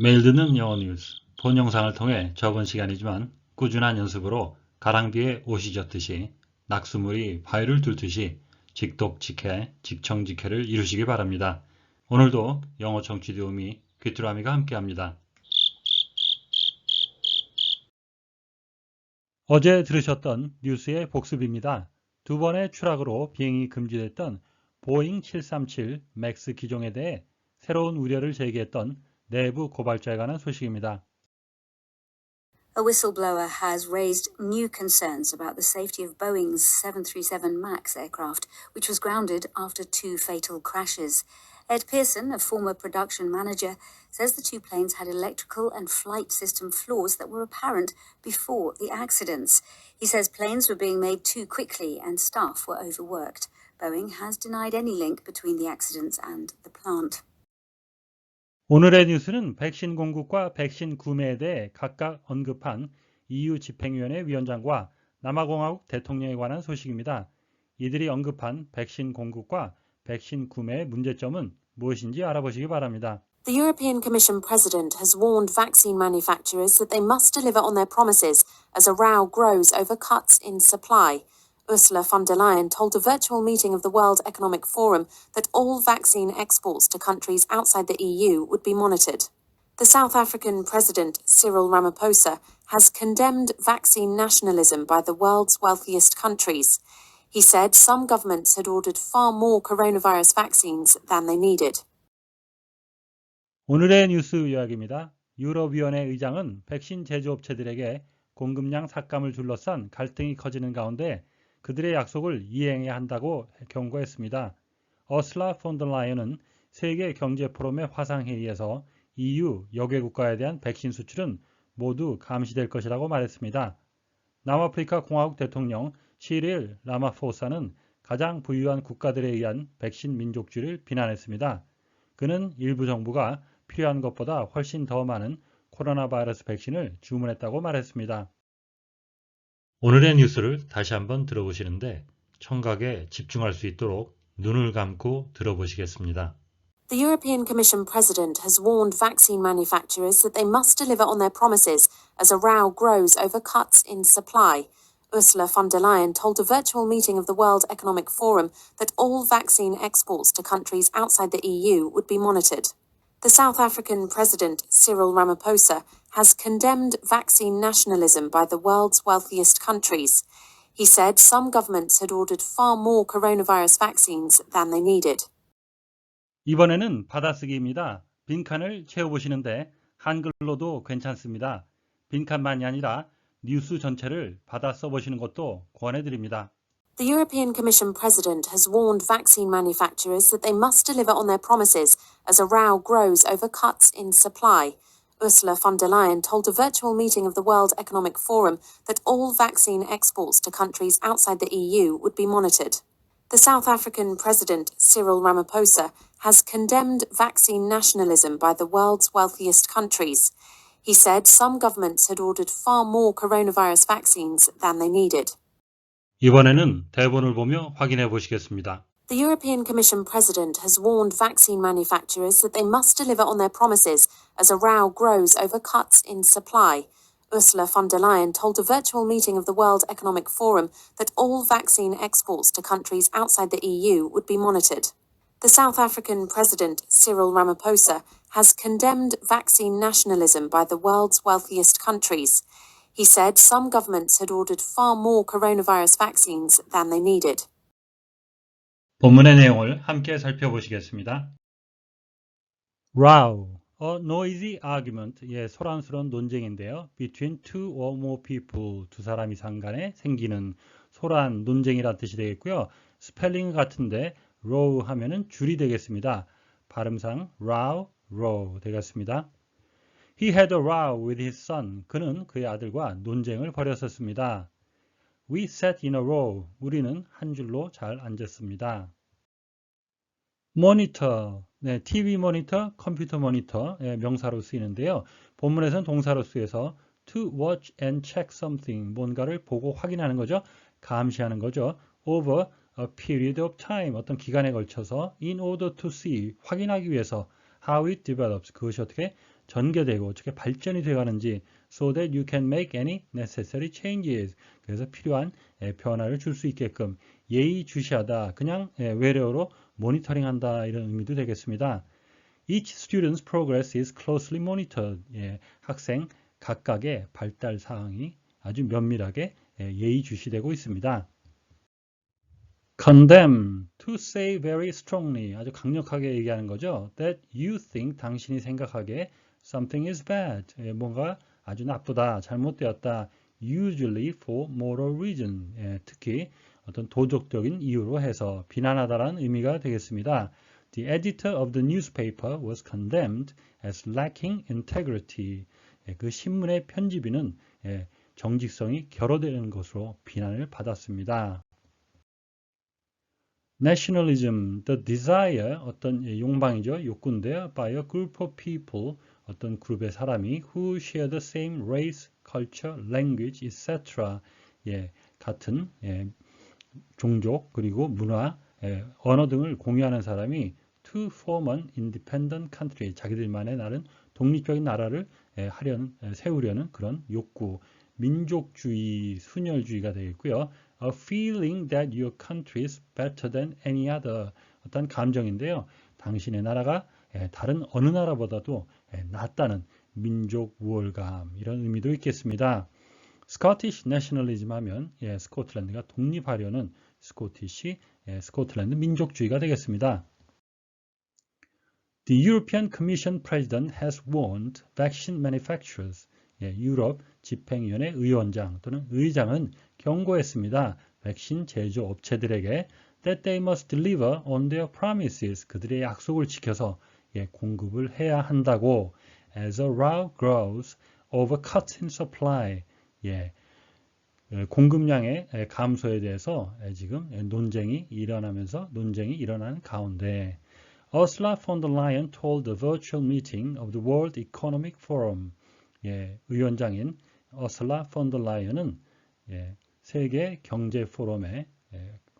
매일 듣는 영어 뉴스, 본 영상을 통해 적은 시간이지만 꾸준한 연습으로 가랑비에 옷이 젖듯이 낙수물이 바위를 뚫듯이 직독직해, 직청직해를 이루시기 바랍니다. 오늘도 영어 청취 도우미 귀뚜라미가 함께합니다. 어제 들으셨던 뉴스의 복습입니다. 두 번의 추락으로 비행이 금지됐던 보잉 737 맥스 기종에 대해 새로운 우려를 제기했던 내부 고발자에 관한 소식입니다. A whistleblower has raised new concerns about the safety of Boeing's 737 MAX aircraft, which was grounded after two fatal crashes. Ed Pearson, a former production manager, says the two planes had electrical and flight system flaws that were apparent before the accidents. He says planes were being made too quickly and staff were overworked. Boeing has denied any link between the accidents and the plant. 오늘의 뉴스는 백신 공급과 백신 구매에 대해 각각 언급한 EU 집행위원회 위원장과 남아공화국 대통령에 관한 소식입니다. 이들이 언급한 백신 공급과 백신 구매의 문제점은 무엇인지 알아보시기 바랍니다. The European Commission President has warned vaccine manufacturers that they must deliver on their promises as a row grows over cuts in supply. Ursula von der Leyen told a virtual meeting of the World Economic Forum that all vaccine exports to countries outside the EU would be monitored. The South African President, Cyril Ramaphosa, has condemned vaccine nationalism by the world's wealthiest countries. He said some governments had ordered far more coronavirus vaccines than they needed. 오늘의 뉴스 요약입니다. 유럽위원회 의장은 백신 제조업체들에게 공급량 삭감을 둘러싼 갈등이 커지는 가운데 그들의 약속을 이행해야 한다고 경고했습니다. 어슬라 폰더 라이언은 세계 경제 포럼의 화상회의에서 EU 여개 국가에 대한 백신 수출은 모두 감시될 것이라고 말했습니다. 남아프리카 공화국 대통령 시릴 라마포사는 가장 부유한 국가들에 의한 백신 민족주의를 비난했습니다. 그는 일부 정부가 필요한 것보다 훨씬 더 많은 코로나 바이러스 백신을 주문했다고 말했습니다. 오늘의 뉴스를 다시 한번 들어보시는데 청각에 집중할 수 있도록 눈을 감고 들어보시겠습니다. The European Commission President has warned vaccine manufacturers that they must deliver on their promises as a row grows over cuts in supply. Ursula von der Leyen told a virtual meeting of the World Economic Forum that all vaccine exports to countries outside the EU would be monitored. The South African President, Cyril Ramaphosa, has condemned vaccine nationalism by the world's wealthiest countries. He said some governments had ordered far more coronavirus vaccines than they needed. 이번에는 받아쓰기입니다. 빈칸을 채워보시는데 한글로도 괜찮습니다. 빈칸만이 아니라 뉴스 전체를 받아 써보시는 것도 권해드립니다. The European Commission President has warned vaccine manufacturers that they must deliver on their promises as a row grows over cuts in supply. Ursula von der Leyen told a virtual meeting of the World Economic Forum that all vaccine exports to countries outside the EU would be monitored. The South African President, Cyril Ramaphosa, has condemned vaccine nationalism by the world's wealthiest countries. He said some governments had ordered far more coronavirus vaccines than they needed. 이번에는 대본을 보며 확인해 보시겠습니다. The European Commission President has warned vaccine manufacturers that they must deliver on their promises as a row grows over cuts in supply. Ursula von der Leyen told a virtual meeting of the World Economic Forum that all vaccine exports to countries outside the EU would be monitored. The South African President, Cyril Ramaphosa, has condemned vaccine nationalism by the world's wealthiest countries. He said some governments had ordered far more coronavirus vaccines than they needed. 본문의 내용을 함께 살펴보시겠습니다. Row, a noisy argument, 소란스러운 논쟁인데요. Between two or more people, 두 사람 이상 간에 생기는 소란, 논쟁이란 뜻이 되겠고요. 스펠링 같은데 row 하면은 줄이 되겠습니다. 발음상 row, row 되겠습니다. He had a row with his son. 그는 그의 아들과 논쟁을 벌였었습니다. We sat in a row. 우리는 한 줄로 잘 앉았습니다. 모니터, TV 모니터, 컴퓨터 모니터 명사로 쓰이는데요. 본문에서는 동사로 쓰여서 to watch and check something, 뭔가를 보고 확인하는 거죠. 감시하는 거죠. Over a period of time, 어떤 기간에 걸쳐서 in order to see, 확인하기 위해서 how it develops, 그것이 어떻게 전개되고 어떻게 발전이 되어가는지 so that you can make any necessary changes. 그래서 필요한 변화를 줄 수 있게끔 예의주시하다. 그냥 외래어로 모니터링한다 이런 의미도 되겠습니다. Each student's progress is closely monitored. 학생 각각의 발달 사항이 아주 면밀하게 예의주시되고 있습니다. Condemn, to say very strongly, 아주 강력하게 얘기하는 거죠. That you think, 당신이 생각하기에 something is bad, 뭔가 아주 나쁘다, 잘못되었다. Usually for moral reason, 특히 어떤 도덕적인 이유로 해서 비난하다라는 의미가 되겠습니다. The editor of the newspaper was condemned as lacking integrity. 그 신문의 편집인은 정직성이 결여되는 것으로 비난을 받았습니다. Nationalism, the desire, 어떤 욕망이죠. 욕구인데요. By a group of people, 어떤 그룹의 사람이 who share the same race, culture, language, etc. 같은 종족 그리고 문화, 언어 등을 공유하는 사람이 to form an independent country, 자기들만의 나름 독립적인 나라를 세우려는 그런 욕구, 민족주의, 순혈주의가 되겠고요. A feeling that your country is better than any other. 어떤 감정인데요. 당신의 나라가 다른 어느 나라보다도 낫다는 민족 우월감 이런 의미도 있겠습니다. Scottish nationalism 하면 스코틀랜드가 독립하려는 스코틀랜드 민족주의가 되겠습니다. The European Commission President has warned vaccine manufacturers. 유럽 집행위원회 의원장 또는 의장은 경고했습니다. 백신 제조 업체들에게 that they must deliver on their promises. 그들의 약속을 지켜서 공급을 해야 한다고. As a row grows over cuts in supply. 공급량의 감소에 대해서 지금 논쟁이 일어나는 가운데 Ursula von der Leyen told the virtual meeting of the World Economic Forum. 의원장인 어슬라 폰 더 라이언은 세계 경제 포럼의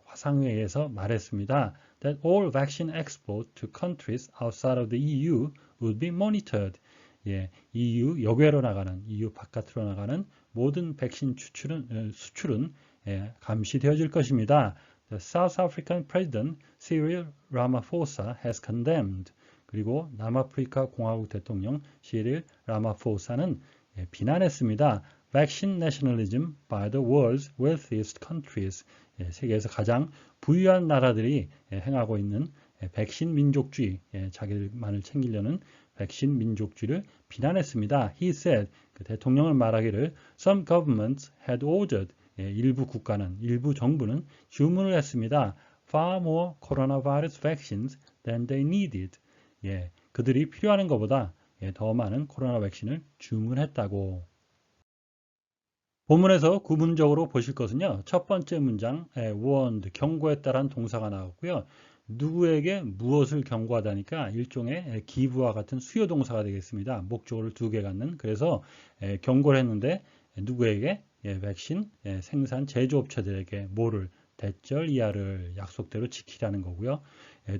화상회의에서 말했습니다. That all vaccine export to countries outside of the EU would be monitored. EU 여외로 나가는, EU 바깥으로 나가는 모든 백신 수출은 감시되어질 것입니다. The South African President Cyril Ramaphosa has condemned. 그리고 남아프리카 공화국 대통령 시릴 라마포사는 비난했습니다. Vaccine nationalism by the world's wealthiest countries. 세계에서 가장 부유한 나라들이 행하고 있는 백신 민족주의, 자기들만을 챙기려는 백신 민족주의를 비난했습니다. He said, 그 대통령은 말하기를 Some governments had ordered. 일부 정부는 주문을 했습니다. Far more coronavirus vaccines than they needed. 그들이 필요한 것보다 더 많은 코로나 백신을 주문했다고. 본문에서 구문적으로 보실 것은요. 첫 번째 문장 warned, 경고했다라는 동사가 나왔고요. 누구에게 무엇을 경고하다니까 일종의 기부와 같은 수요 동사가 되겠습니다. 목적어를 두 개 갖는. 그래서 경고를 했는데 누구에게? 백신 생산 제조업체들에게 뭐를? 대절 이하를 약속대로 지키라는 거고요.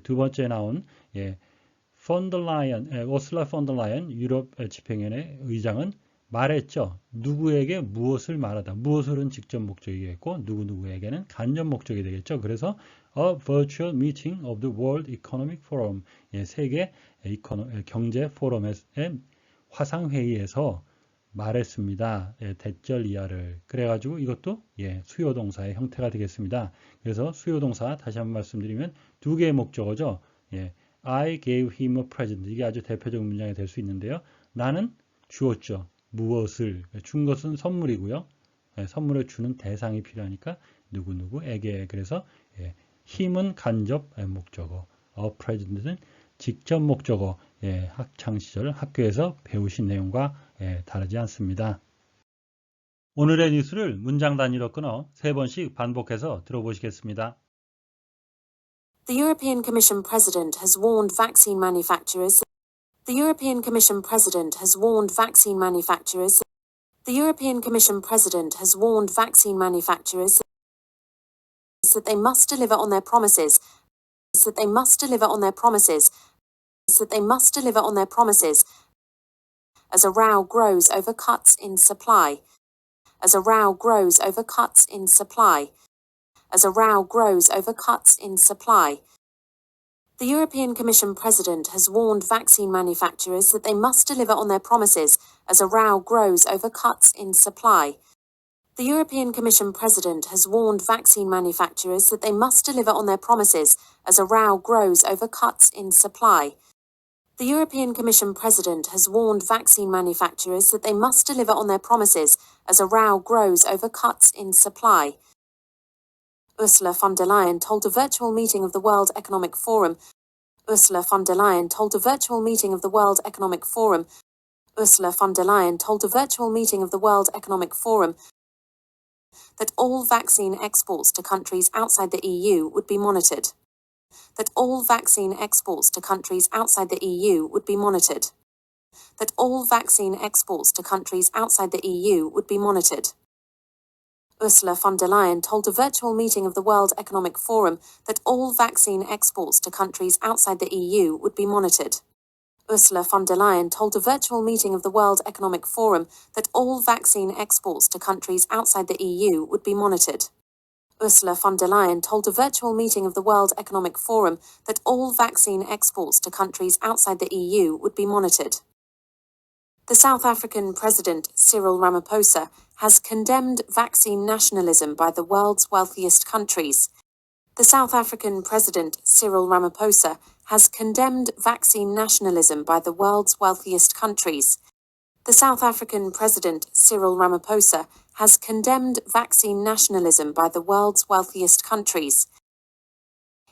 두 번째 나온 어슬라 폰 더 라이언 유럽 집행위원회 의장은 말했죠. 누구에게 무엇을 말하다. 무엇을은 직접 목적이겠고 누구에게는 간접 목적이 되겠죠. 그래서 A virtual meeting of the World Economic Forum. 세계 경제 포럼의 화상회의에서 말했습니다. 대절 이하를. 그래가지고 이것도 수요동사의 형태가 되겠습니다. 그래서 수요동사 다시 한번 말씀드리면 두 개의 목적어죠. I gave him a present. 이게 아주 대표적 문장이 될 수 있는데요. 나는 주었죠. 무엇을. 준 것은 선물이고요. 선물을 주는 대상이 필요하니까 누구에게. 그래서 힘은 간접 목적어. A present는 직접 목적어. 학창시절 학교에서 배우신 내용과 다르지 않습니다. 오늘의 뉴스를 문장 단위로 끊어 3번씩 반복해서 들어보시겠습니다. The European Commission President has warned vaccine manufacturers. The European Commission President has warned vaccine manufacturers. The European Commission President has warned vaccine manufacturers that they must deliver on their promises. That they must deliver on their promises. That they must deliver on their promises. as a row grows over cuts in supply. As a row grows over cuts in supply. As a row grows over cuts in supply. The European Commission President has warned vaccine manufacturers that they must deliver on their promises as a row grows over cuts in supply. The European Commission President has warned vaccine manufacturers that they must deliver on their promises as a row grows over cuts in supply. The European Commission President has warned vaccine manufacturers that they must deliver on their promises as a row grows over cuts in supply. Ursula von der Leyen told a virtual meeting of the World Economic Forum. Ursula von der Leyen told a virtual meeting of the World Economic Forum. Ursula von der Leyen told a virtual meeting of the World Economic Forum that all vaccine exports to countries outside the EU would be monitored. That all vaccine exports to countries outside the EU would be monitored. That all vaccine exports to countries outside the EU would be monitored. Ursula von der Leyen told a virtual meeting of the World Economic Forum that all vaccine exports to countries outside the EU would be monitored. Ursula von der Leyen told a virtual meeting of the World Economic Forum that all vaccine exports to countries outside the EU would be monitored. Ursula von der Leyen told a virtual meeting of the World Economic Forum that all vaccine exports to countries outside the EU would be monitored. The South African President, Cyril Ramaphosa, has condemned vaccine nationalism by the world's wealthiest countries. The South African President, Cyril Ramaphosa, has condemned vaccine nationalism by the world's wealthiest countries. The South African President, Cyril Ramaphosa, has condemned vaccine nationalism by the world's wealthiest countries.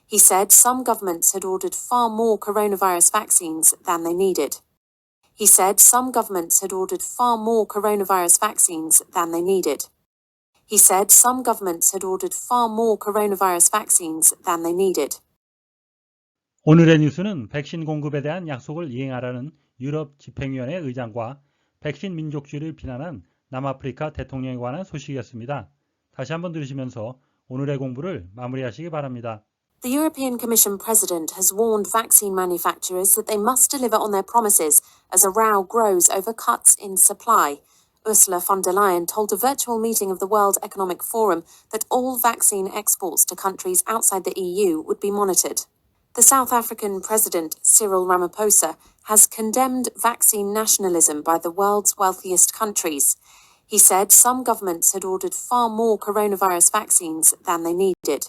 He said some governments had ordered far more coronavirus vaccines than they needed. He said some governments had ordered far more coronavirus vaccines than they needed. He said some governments had ordered far more coronavirus vaccines than they needed. 오늘의 뉴스는 백신 공급에 대한 약속을 이행하라는 유럽 집행위원회 의장과 백신 민족주의를 비난한 남아프리카 대통령에 관한 소식이었습니다. 다시 한번 들으시면서 오늘의 공부를 마무리하시기 바랍니다. The European Commission President has warned vaccine manufacturers that they must deliver on their promises as a row grows over cuts in supply. Ursula von der Leyen told a virtual meeting of the World Economic Forum that all vaccine exports to countries outside the EU would be monitored. The South African President, Cyril Ramaphosa, has condemned vaccine nationalism by the world's wealthiest countries. He said some governments had ordered far more coronavirus vaccines than they needed.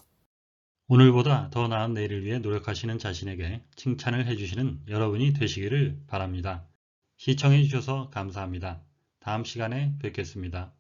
오늘보다 더 나은 내일을 위해 노력하시는 자신에게 칭찬을 해주시는 여러분이 되시기를 바랍니다. 시청해 주셔서 감사합니다. 다음 시간에 뵙겠습니다.